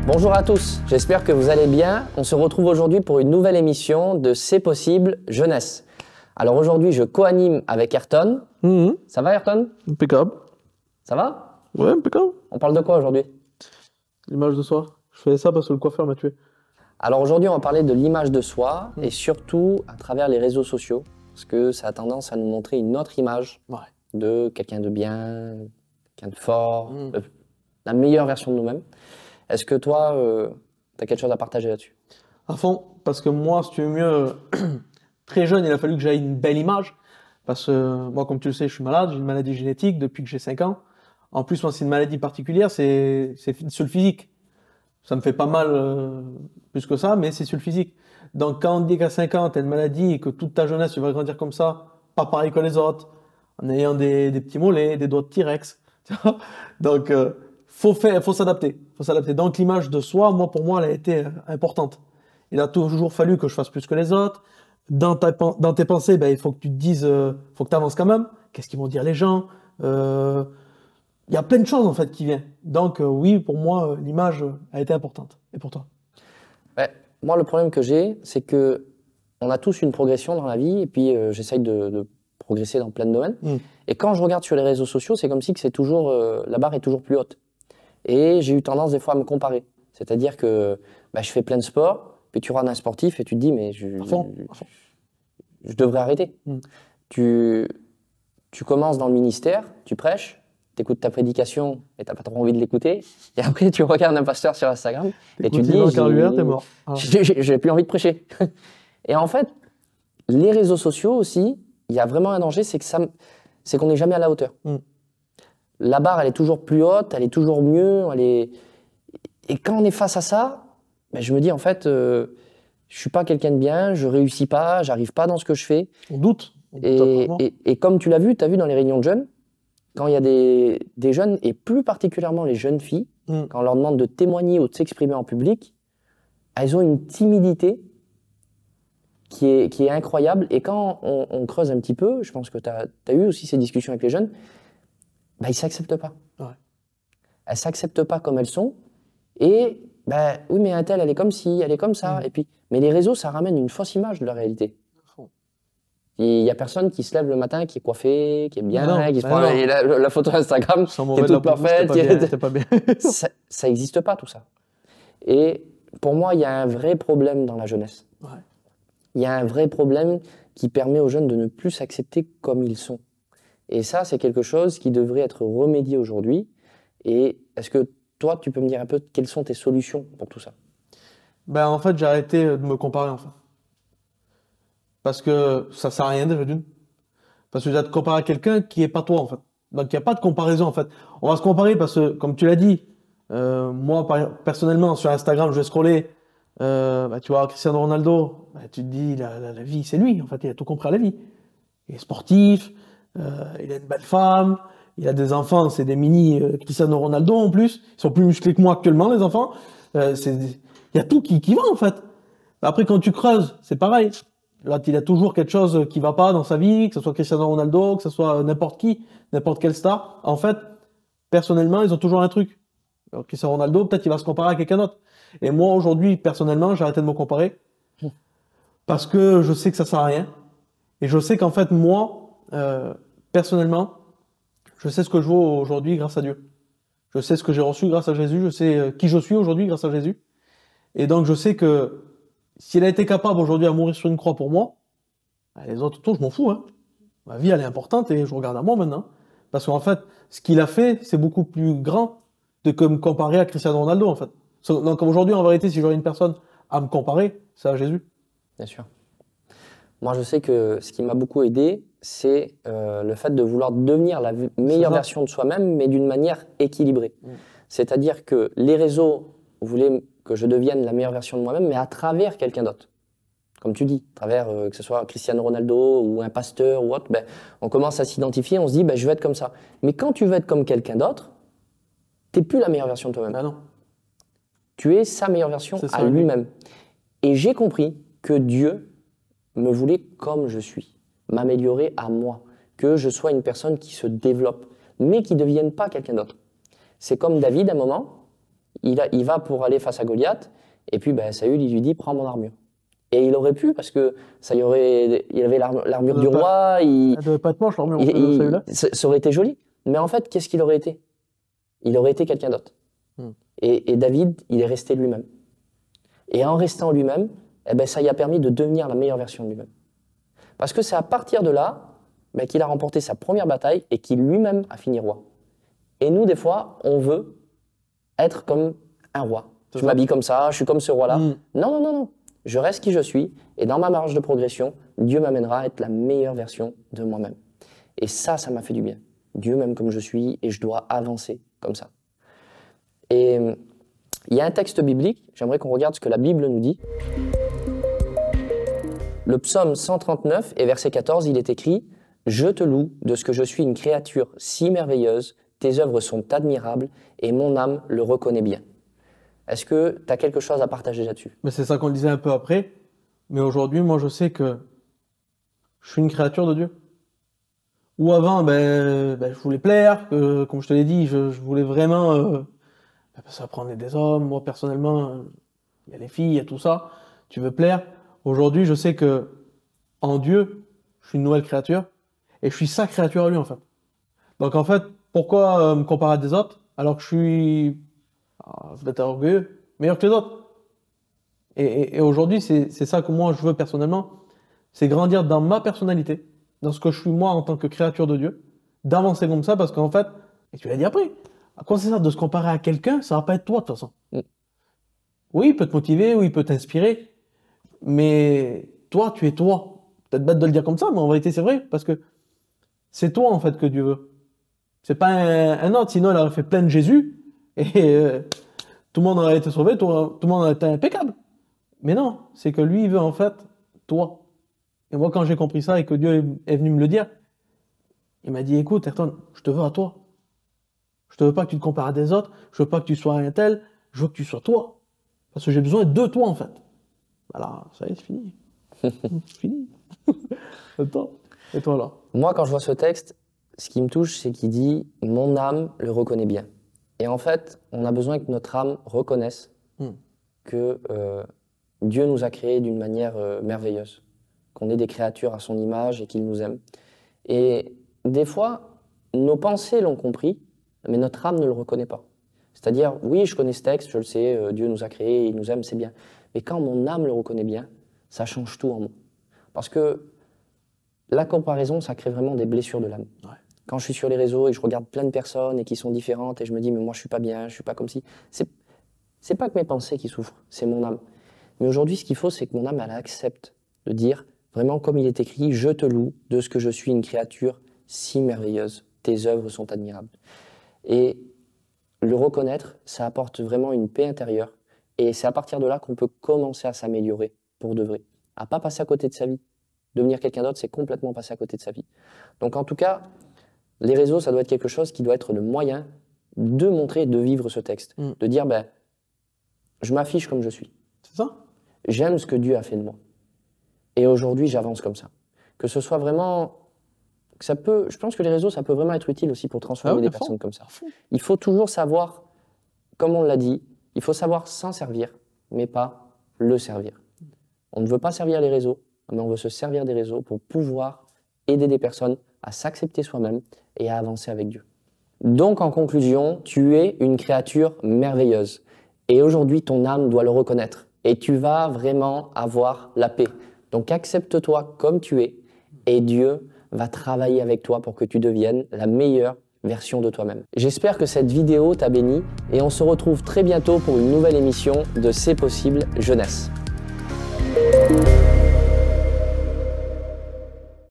Bonjour à tous, j'espère que vous allez bien. On se retrouve aujourd'hui pour une nouvelle émission de C'est possible jeunesse. Alors aujourd'hui, je co-anime avec Ayrton. Ça va Ayrton? Impeccable. Ça va? Ouais, impeccable. On parle de quoi aujourd'hui? L'image de soi. Je fais ça parce que le coiffeur m'a tué. Alors aujourd'hui, on va parler de l'image de soi et surtout à travers les réseaux sociaux parce que ça a tendance à nous montrer une autre image de quelqu'un de bien, quelqu'un de fort, la meilleure version de nous-mêmes. Est-ce que toi, tu as quelque chose à partager là-dessus? À fond, parce que moi, si tu veux mieux, très jeune, il a fallu que j'aie une belle image. Parce que moi, comme tu le sais, je suis malade, j'ai une maladie génétique depuis que j'ai 5 ans. En plus, moi, c'est une maladie particulière, c'est sur le physique. Ça me fait pas mal plus que ça, mais c'est sur le physique. Donc, quand on dit qu'à 5 ans, tu as une maladie et que toute ta jeunesse, tu vas grandir comme ça, pas pareil que les autres, en ayant des petits mollets, des doigts de T-Rex. Tu vois. Donc, faut s'adapter. Faut s'adapter. Donc, l'image de soi, pour moi, elle a été importante. Il a toujours fallu que je fasse plus que les autres. Dans tes pensées, il faut que tu te dises, faut que tu avances quand même. Qu'est-ce qu'ils vont dire les gens? Il y a plein de choses en fait qui viennent. Donc oui, pour moi, l'image a été importante. Et pour toi? Moi, le problème que j'ai, c'est que on a tous une progression dans la vie et puis j'essaye de progresser dans plein de domaines. Et quand je regarde sur les réseaux sociaux, c'est comme si que c'est toujours la barre est toujours plus haute. Et j'ai eu tendance des fois à me comparer. C'est-à-dire que je fais plein de sports, puis tu regardes un sportif et tu te dis mais je devrais arrêter. Tu commences dans le ministère, tu prêches, tu écoutes ta prédication et tu n'as pas trop envie de l'écouter. Et après, tu regardes un pasteur sur Instagram et tu te dis t'es mort. J'ai plus envie de prêcher. Et en fait, les réseaux sociaux aussi, il y a vraiment un danger, c'est qu'on n'est jamais à la hauteur. La barre, elle est toujours plus haute, elle est toujours mieux. Et quand on est face à ça, je me dis en fait, je suis pas quelqu'un de bien, je réussis pas, j'arrive pas dans ce que je fais. On doute. Et comme tu l'as vu, tu as vu dans les réunions de jeunes, quand il y a des jeunes, et plus particulièrement les jeunes filles, quand on leur demande de témoigner ou de s'exprimer en public, elles ont une timidité qui est incroyable. Et quand on creuse un petit peu, je pense que tu as eu aussi ces discussions avec les jeunes, ils ne s'acceptent pas. Ouais. Elles ne s'acceptent pas comme elles sont. Et oui, mais un tel, elle est comme ci, elle est comme ça. Et puis, mais les réseaux, ça ramène une fausse image de la réalité. Il n'y a personne qui se lève le matin, qui est coiffé, qui est bien, qui se prend la photo Instagram, qui est toute parfaite. C'était pas bien. Ça n'existe pas tout ça. Et pour moi, il y a un vrai problème dans la jeunesse. Il y a un vrai problème qui permet aux jeunes de ne plus s'accepter comme ils sont. Et ça, c'est quelque chose qui devrait être remédié aujourd'hui. Et est-ce que toi, tu peux me dire un peu quelles sont tes solutions pour tout ça? En fait, j'ai arrêté de me comparer en fait. Parce que ça sert à rien déjà d'une. Parce que tu vas te comparer à quelqu'un qui est pas toi en fait. Donc il n'y a pas de comparaison en fait. On va se comparer parce que, comme tu l'as dit, moi personnellement sur Instagram, je vais scroller, tu vois Cristiano Ronaldo, tu te dis la vie c'est lui en fait, il a tout compris à la vie. Il est sportif, il a une belle femme, il a des enfants, c'est des mini Cristiano Ronaldo en plus. Ils sont plus musclés que moi actuellement les enfants. Il y a tout qui va en fait. Après quand tu creuses, c'est pareil. Là, il y a toujours quelque chose qui va pas dans sa vie, que ce soit Cristiano Ronaldo, que ce soit n'importe qui, n'importe quelle star. En fait, personnellement, ils ont toujours un truc. Alors, Cristiano Ronaldo, peut-être qu'il va se comparer à quelqu'un d'autre. Et moi, aujourd'hui, personnellement, j'ai arrêté de me comparer parce que je sais que ça sert à rien. Et je sais qu'en fait, moi, personnellement, je sais ce que je vaux aujourd'hui grâce à Dieu. Je sais ce que j'ai reçu grâce à Jésus. Je sais qui je suis aujourd'hui grâce à Jésus. Et donc, je sais que s'il a été capable aujourd'hui à mourir sur une croix pour moi, les autres autour, je m'en fous. Hein. Ma vie, elle est importante et je regarde à moi maintenant. Parce qu'en fait, ce qu'il a fait, c'est beaucoup plus grand que me comparer à Cristiano Ronaldo, en fait. Donc aujourd'hui, en vérité, si j'aurais une personne à me comparer, c'est à Jésus. Bien sûr. Moi, je sais que ce qui m'a beaucoup aidé, c'est le fait de vouloir devenir la meilleure version de soi-même, mais d'une manière équilibrée. C'est-à-dire que les réseaux voulaient que je devienne la meilleure version de moi-même, mais à travers quelqu'un d'autre. Comme tu dis, à travers que ce soit Cristiano Ronaldo ou un pasteur ou autre, on commence à s'identifier, on se dit je veux être comme ça. Mais quand tu veux être comme quelqu'un d'autre, tu n'es plus la meilleure version de toi-même. Non. Tu es sa meilleure version à lui-même. Et j'ai compris que Dieu me voulait comme je suis, m'améliorer à moi, que je sois une personne qui se développe, mais qui ne devienne pas quelqu'un d'autre. C'est comme David, à un moment, il va pour aller face à Goliath, et puis ben, Saül, il lui dit, prends mon armure. Et il aurait pu, parce que il avait l'armure du roi. Elle devait pas être moche, l'armure de Saül. Ça aurait été joli. Mais en fait, qu'est-ce qu'il aurait été? Il aurait été quelqu'un d'autre. Et David, il est resté lui-même. Et en restant lui-même, eh ben, ça lui a permis de devenir la meilleure version de lui-même. Parce que c'est à partir de là ben, qu'il a remporté sa première bataille et qu'il lui-même a fini roi. Et nous, des fois, on veut être comme un roi. Je m'habille comme ça, je suis comme ce roi-là. Non, non, non, non. Je reste qui je suis, et dans ma marge de progression, Dieu m'amènera à être la meilleure version de moi-même. Et ça m'a fait du bien. Dieu m'aime comme je suis, et je dois avancer comme ça. Et il y a un texte biblique, j'aimerais qu'on regarde ce que la Bible nous dit. Le psaume 139 et verset 14, il est écrit « Je te loue de ce que je suis une créature si merveilleuse, tes œuvres sont admirables, et mon âme le reconnaît bien. » Est-ce que tu as quelque chose à partager là-dessus? Mais c'est ça qu'on disait un peu après. Mais aujourd'hui, moi, je sais que je suis une créature de Dieu. Ou avant, je voulais plaire, comme je te l'ai dit, je voulais vraiment ça prendre des hommes. Moi, personnellement, il y a les filles, il y a tout ça. Tu veux plaire. Aujourd'hui, je sais que en Dieu, je suis une nouvelle créature et je suis sa créature à lui, en fait. Donc, en fait, pourquoi me comparer à des autres alors que je suis, je vais être orgueilleux, meilleur que les autres? Et aujourd'hui, c'est ça que moi, je veux personnellement, c'est grandir dans ma personnalité, dans ce que je suis moi en tant que créature de Dieu, d'avancer comme ça, parce qu'en fait, et tu l'as dit après, à quoi ça sert de se comparer à quelqu'un? Ça va pas être toi, de toute façon. Oui, il peut te motiver, oui, il peut t'inspirer, mais toi, tu es toi. Peut-être bête de le dire comme ça, mais en vérité, c'est vrai, parce que c'est toi, en fait, que Dieu veut. C'est pas un autre, sinon il aurait fait plein de Jésus, et tout le monde aurait été sauvé, tout le monde aurait été impeccable. Mais non, c'est que lui, il veut, en fait, toi. Et moi, quand j'ai compris ça et que Dieu est venu me le dire, il m'a dit, écoute, Ayrton, je te veux à toi. Je te veux pas que tu te compares à des autres, je veux pas que tu sois un tel, je veux que tu sois toi. Parce que j'ai besoin de toi, en fait. Voilà, ça y est, c'est fini. C'est fini. Attends. Et toi, là? Moi, quand je vois ce texte, ce qui me touche, c'est qu'il dit « Mon âme le reconnaît bien ». Et en fait, on a besoin que notre âme reconnaisse que Dieu nous a créés d'une manière merveilleuse, qu'on est des créatures à son image et qu'il nous aime. Et des fois, nos pensées l'ont compris, mais notre âme ne le reconnaît pas. C'est-à-dire, oui, je connais ce texte, je le sais, Dieu nous a créés, il nous aime, c'est bien. Mais quand mon âme le reconnaît bien, ça change tout en moi. Parce que la comparaison, ça crée vraiment des blessures de l'âme. Ouais. Quand je suis sur les réseaux et que je regarde plein de personnes et qui sont différentes et je me dis, mais moi, je suis pas bien, je suis pas comme si... C'est pas que mes pensées qui souffrent, c'est mon âme. Mais aujourd'hui, ce qu'il faut, c'est que mon âme, elle accepte de dire, vraiment comme il est écrit, je te loue de ce que je suis une créature si merveilleuse. Tes œuvres sont admirables. Et le reconnaître, ça apporte vraiment une paix intérieure. Et c'est à partir de là qu'on peut commencer à s'améliorer pour de vrai. À pas passer à côté de sa vie. Devenir quelqu'un d'autre, c'est complètement passer à côté de sa vie. Donc en tout cas, les réseaux, ça doit être quelque chose qui doit être le moyen de montrer, de vivre ce texte. De dire, je m'affiche comme je suis. C'est ça. J'aime ce que Dieu a fait de moi. Et aujourd'hui, j'avance comme ça. Que ce soit vraiment... je pense que les réseaux, ça peut vraiment être utile aussi pour transformer des personnes comme ça. Il faut toujours savoir, comme on l'a dit, il faut savoir s'en servir, mais pas le servir. On ne veut pas servir les réseaux, mais on veut se servir des réseaux pour pouvoir aider des personnes à s'accepter soi-même et à avancer avec Dieu. Donc en conclusion, tu es une créature merveilleuse. Et aujourd'hui, ton âme doit le reconnaître. Et tu vas vraiment avoir la paix. Donc accepte-toi comme tu es et Dieu va travailler avec toi pour que tu deviennes la meilleure version de toi-même. J'espère que cette vidéo t'a béni et on se retrouve très bientôt pour une nouvelle émission de C'est possible jeunesse.